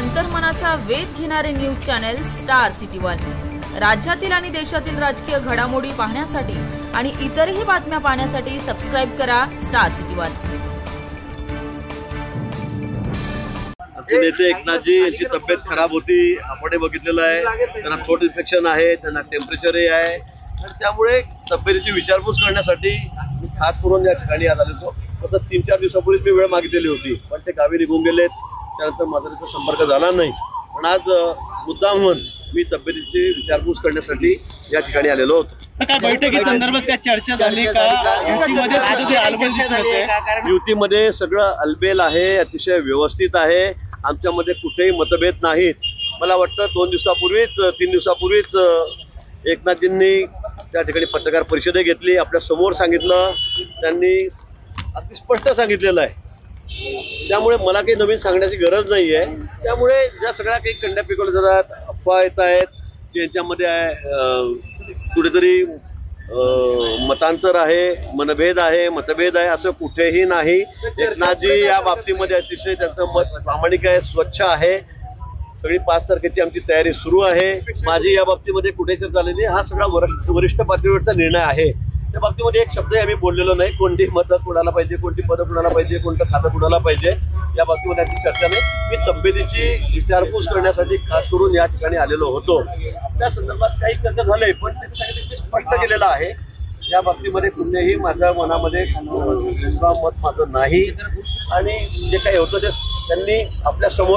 अंतर्मनाचा वेध घेणारे news channel star city one. राज्यातील आणि देशातील राजकीय घडामोडी पाहण्यासाठी आणि इतरही बातम्या पाहण्यासाठी सबस्क्राइब करा स्टार सिटी वन। आमचे नेते एकनाथजी यांची तब्येत खराब होती, आपण बघितलेलं आहे। त्यांना थ्रोट इन्फेक्शन आहे, त्यांना टेम्परेचरही आहे आणि त्यामुळे तब्येतीची विचारपूस करण्यासाठी मी खास करून या ठिकाणी आज आलो होतो। तसं 3-4 दिवसापूर्वीच मी वेळ मागितलेली होती, पण ते गावी निघून गेलेत, त्यानंतर माझा त्याचा संपर्क झाला नाही। पण आज मुद्दाम म्हणून मी तब्येतीची विचारपूस करण्यासाठी या ठिकाणी आलेलो होतो। काय बैठकीसंदर्भात काय चर्चा झाली का? युतीमध्ये सगळं अलबेल आहे, अतिशय व्यवस्थित आहे, आमच्यामध्ये कुठेही मतभेद नाहीत। मला वाटतं 3 दिवसापूर्वीच एकनाथजींनी त्या ठिकाणी पत्रकार परिषद घेतली, आपल्या समोर सांगितलं, त्यांनी अगदी स्पष्ट सांगितलेलं आहे। त्यामुळे मला काही नवीन सांगण्याची गरज नाही आहे। त्यामुळे ज्या सगळ्या काही कंड्या पिकवल्या जातात, अफवा येत आहेत, त्यांच्यामध्ये कुठेतरी मतांतर आहे, मतभेद आहे, असं कुठेही नाही। एकनाथजी या बाबतीमध्ये अतिशय त्यांचं मत प्रामाणिक आहे, स्वच्छ आहे। सगळी 5 तारखेची आमची तयारी सुरू आहे। माझी या बाबतीमध्ये कुठेच झालेली, हा सगळा वरिष्ठ पातळीवरचा निर्णय आहे। त्या बाबतीमध्ये एक शब्दही आम्ही बोललेलो नाही, कोणती मतं कुणाला पाहिजे, कोणती पदं कुणाला पाहिजे, कोणतं खातं कुणाला पाहिजे, या बाबतीमध्ये आमची चर्चा नाही। मी तब्येतीची विचारपूस करण्यासाठी खास करून या ठिकाणी आलेलो होतो। त्या संदर्भात काही चर्चा झाली, पण त्यांनी स्पष्ट केलेलं आहे, या बाबतीमध्ये कुठेही माझ्या मनामध्ये दुसरा मत माझं नाही आणि जे काही होतं ते त्यांनी आपल्या समोर